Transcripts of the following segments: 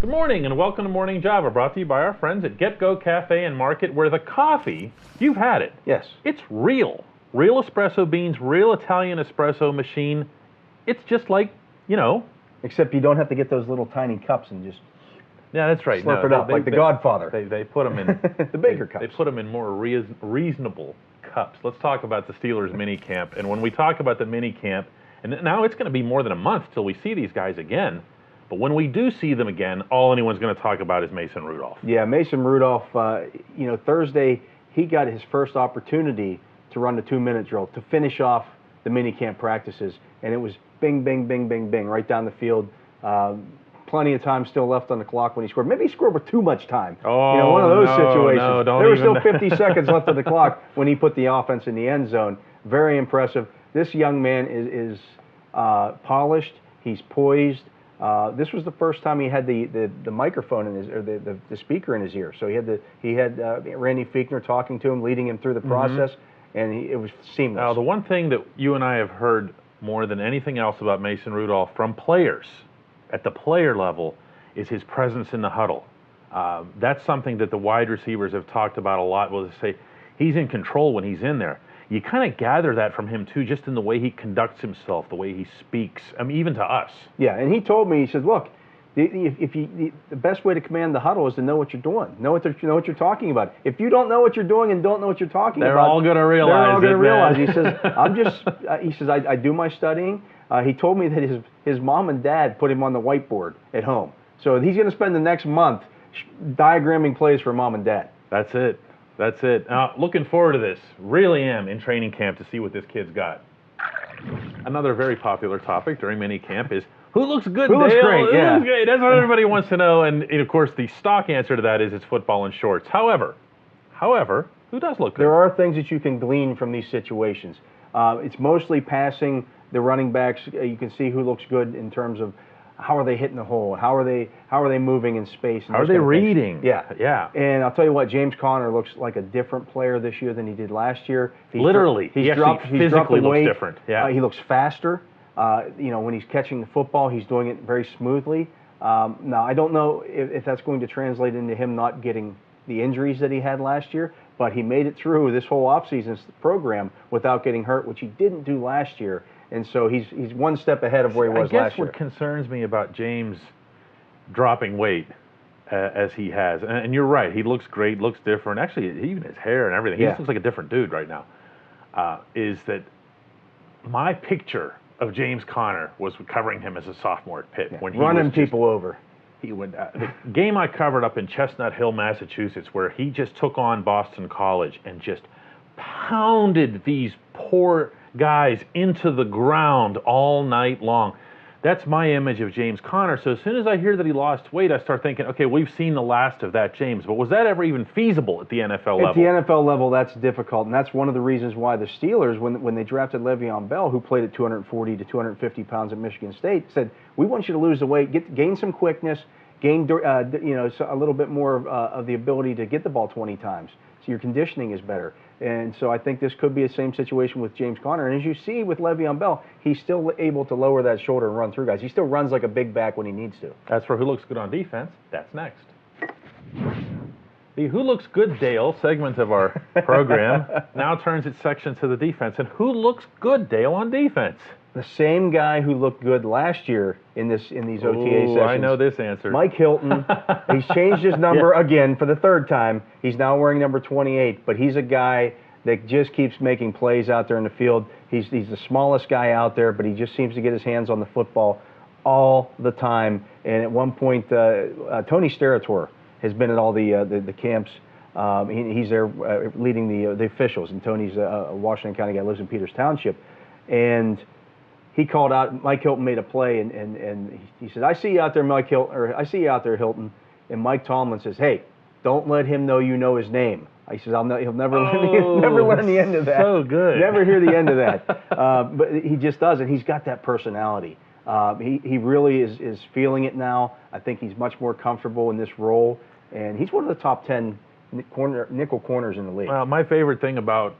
Good morning and welcome to Morning Java, brought to you by our friends at Get Go Cafe and Market, where the coffee, you've had it. Yes. It's real. Real espresso beans, real Italian espresso machine. It's just like, Except you don't have to get those little tiny cups and just yeah, that's right. slurp it up like The Godfather. They put them in the bigger cups. They put them in more reasonable cups. Let's talk about the Steelers minicamp. And when we talk about the minicamp, and now it's going to be more than a month till we see these guys again. But when we do see them again, all anyone's going to talk about is Mason Rudolph. Yeah, Mason Rudolph, Thursday, he got his first opportunity to run the 2-minute drill to finish off the minicamp practices. And it was bing, bing, bing, bing, bing, right down the field. Plenty of time still left on the clock when he scored. Maybe he scored with too much time. Oh, one of those situations. No, there were still 50 seconds left on the clock when he put the offense in the end zone. Very impressive. This young man is polished. He's poised. This was the first time he had the microphone in his, or the speaker in his ear. So he had Randy Fiechner talking to him, leading him through the process, and it was seamless. Now, the one thing that you and I have heard more than anything else about Mason Rudolph from players at the player level is his presence in the huddle. That's something that the wide receivers have talked about a lot. Well, they say he's in control when he's in there. You kind of gather that from him, too, just in the way he conducts himself, the way he speaks, even to us. Yeah, and he told me, he said, look, the best way to command the huddle is to know what you're doing, know what you're talking about. If you don't know what you're doing and don't know what you're talking about, they're all going to realize. They're all going to realize. He He says, I do my studying. He told me that his mom and dad put him on the whiteboard at home. So he's going to spend the next month diagramming plays for mom and dad. That's it. That's it. Now, looking forward to this. Really am in training camp to see what this kid's got. Another very popular topic during minicamp is who looks good, Who looks Dale? great, yeah. Who looks great? That's what everybody wants to know. And of course, the stock answer to that is it's football and shorts. However, who does look good? There are things that you can glean from these situations. It's mostly passing. The running backs, you can see who looks good in terms of how are they hitting the hole, how are they moving in space, and how are they reading? Yeah. And I'll tell you what, James Conner looks like a different player this year than he did last year. He physically looks different. Yeah. He looks faster. When he's catching the football, he's doing it very smoothly. Now, I don't know if that's going to translate into him not getting the injuries that he had last year, but he made it through this whole offseason program without getting hurt, which he didn't do last year. And so he's one step ahead of where he was last year. I guess what concerns me about James dropping weight as he has, and you're right, he looks great, looks different. Actually, even his hair and everything, he just looks like a different dude right now. Is that my picture of James Conner was covering him as a sophomore at Pitt. When he running people over. He would the game I covered up in Chestnut Hill, Massachusetts, where he just took on Boston College and just pounded these poor guys into the ground all night long. That's my image of James Conner. So as soon as I hear that he lost weight, I start thinking, okay, we've seen the last of that James. But was that ever even feasible at the NFL level? At the NFL level, that's difficult, and that's one of the reasons why the Steelers, when they drafted Le'Veon Bell, who played at 240 to 250 pounds at Michigan State, said, we want you to lose the weight, gain some quickness, gain a little bit more of the ability to get the ball 20 times. So your conditioning is better. And so I think this could be the same situation with James Conner. And as you see with Le'Veon Bell, he's still able to lower that shoulder and run through guys. He still runs like a big back when he needs to. As for who looks good on defense, that's next. The Who Looks Good, Dale segment of our program now turns its section to the defense. And who looks good, Dale, on defense? The same guy who looked good last year in these OTA sessions. I know this answer. Mike Hilton. He's changed his number again for the third time. He's now wearing number 28, but he's a guy that just keeps making plays out there in the field. He's the smallest guy out there, but he just seems to get his hands on the football all the time. And at one point, Tony Sterator has been at all the camps. He's there leading the officials, and Tony's a Washington County guy, lives in Peters Township, and he called out. Mike Hilton made a play, and he said, "I see you out there, Mike Hilton," or "I see you out there, Hilton." And Mike Tomlin says, "Hey, don't let him know you know his name." He says, he'll never learn the end of that. So good. Never hear the end of that. But he just does it. He's got that personality. He really is feeling it now. I think he's much more comfortable in this role, and he's one of the top 10 nickel corners in the league. Well, my favorite thing about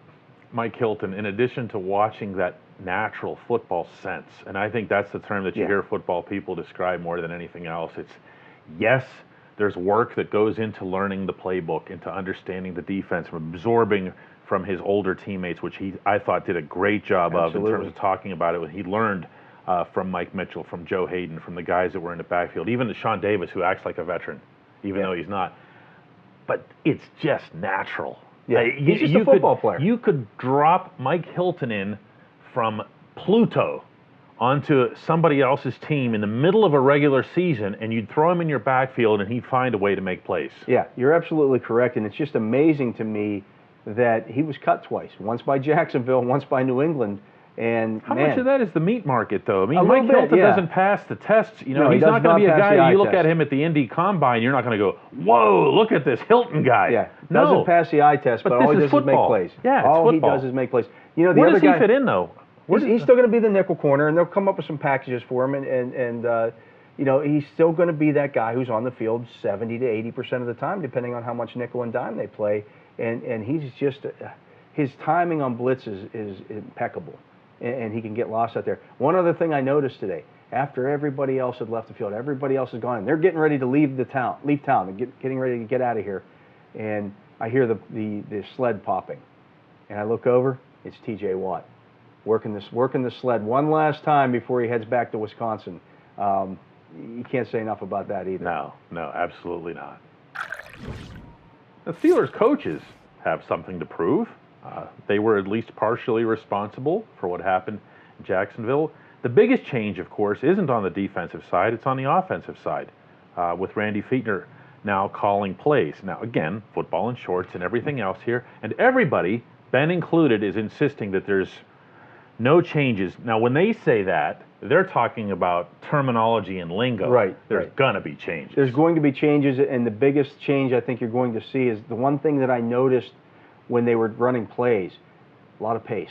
Mike Hilton, in addition to watching that natural football sense, and I think that's the term that you hear football people describe more than anything else, it's Yes, there's work that goes into learning the playbook, into understanding the defense, from absorbing from his older teammates, which I thought did a great job of in terms of talking about it. When he learned from Mike Mitchell, from Joe Hayden, from the guys that were in the backfield, even to Sean Davis, who acts like a veteran, even though he's not. But it's just natural. Yeah, he's just a football player. You could drop Mike Hilton in from Pluto onto somebody else's team in the middle of a regular season, and you'd throw him in your backfield, and he'd find a way to make plays. Yeah, you're absolutely correct, and it's just amazing to me that he was cut twice, once by Jacksonville, once by New England. And how much of that is the meat market, though? I mean, Mike Hilton doesn't pass the tests. You know, no, he's not going to be a guy. You look test. at him at the Indy Combine, you're not going to go, "Whoa, look at this Hilton guy." Yeah, doesn't pass the eye test, but all he does is make plays. Yeah, all he does is make plays. You know, the where other does he guy fit in, though? He's still going to be the nickel corner, and they'll come up with some packages for him, and you know, he's still going to be that guy who's on the field 70 to 80% of the time, depending on how much nickel and dime they play, and he's just his timing on blitz is impeccable. And he can get lost out there. One other thing I noticed today, after everybody else had left the field, everybody else is gone, and they're getting ready to leave town, they're getting ready to get out of here, and I hear the sled popping, and I look over, it's T.J. Watt, working the sled one last time before he heads back to Wisconsin. You can't say enough about that either. No, absolutely not. The Steelers coaches have something to prove. They were at least partially responsible for what happened in Jacksonville. The biggest change, of course, isn't on the defensive side, it's on the offensive side, with Randy Fichtner now calling plays. Now, again, football and shorts and everything else here, and everybody, Ben included, is insisting that there's no changes. Now, when they say that, they're talking about terminology and lingo. Right. There's going to be changes. There's going to be changes, and the biggest change I think you're going to see is the one thing that I noticed when they were running plays, a lot of pace,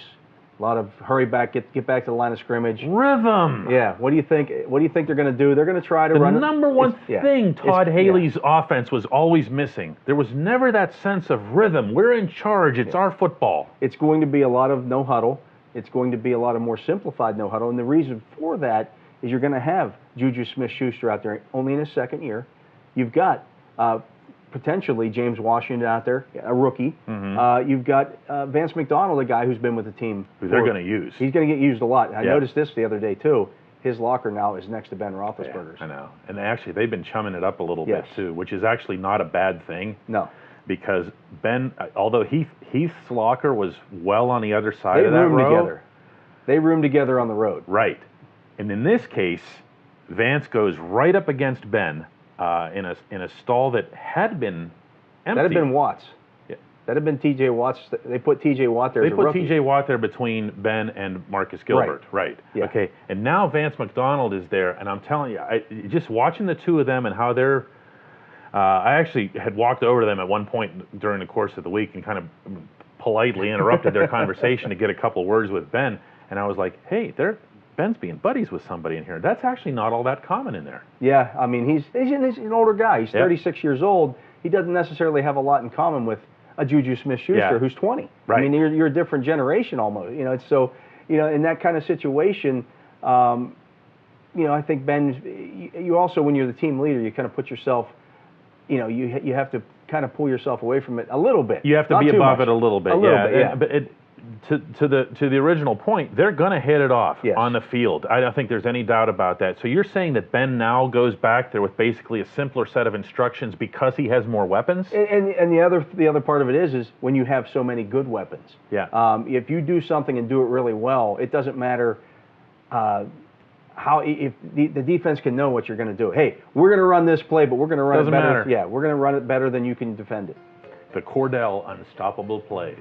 a lot of hurry back, get back to the line of scrimmage. Rhythm. Yeah. What do you think? What do you think they're going to do? They're going to try to run. The number one thing Todd Haley's offense was always missing. There was never that sense of rhythm. We're in charge. It's our football. It's going to be a lot of no huddle. It's going to be a lot of more simplified no huddle. And the reason for that is you're going to have Juju Smith-Schuster out there only in his second year. You've got potentially James Washington out there, a rookie. Mm-hmm. You've got Vance McDonald, a guy who's been with the team. Who they're going to use. He's going to get used a lot. I noticed this the other day, too. His locker now is next to Ben Roethlisberger's. Yeah, I know. And actually, they've been chumming it up a little bit, too, which is actually not a bad thing. No. Because Ben, although Heath's locker was well on the other side of that row. They room together on the road. Right. And in this case, Vance goes right up against Ben in a stall that had been empty. That had been Watts. Yeah. That had been T.J. Watts. They put T.J. Watt there as a rookie. They put T.J. Watt there between Ben and Marcus Gilbert. Right. Yeah. Okay. And now Vance McDonald is there, and I'm telling you, just watching the two of them and how they're I actually had walked over to them at one point during the course of the week and kind of politely interrupted their conversation to get a couple of words with Ben. And I was like, hey, Ben's being buddies with somebody in here. That's actually not all that common in there. Yeah, I mean, he's an older guy. He's 36 years old. He doesn't necessarily have a lot in common with a Juju Smith-Schuster who's 20. Right. I mean, you're a different generation almost. You know, it's so, you know, in that kind of situation, you know, I think Ben, you also, when you're the team leader, you kind of put yourself, you know, you have to kind of pull yourself away from it a little bit. You have to be above it a little bit. A little bit, yeah. But to the original point, they're going to hit it off on the field. I don't think there's any doubt about that. So you're saying that Ben now goes back there with basically a simpler set of instructions because he has more weapons? And the other part of it is when you have so many good weapons. Yeah. If you do something and do it really well, it doesn't matter if the defense can know what you're going to do. Hey, we're going to run this play, but we're going to run it better. Matter. Yeah, we're going to run it better than you can defend it. The Cordell unstoppable play.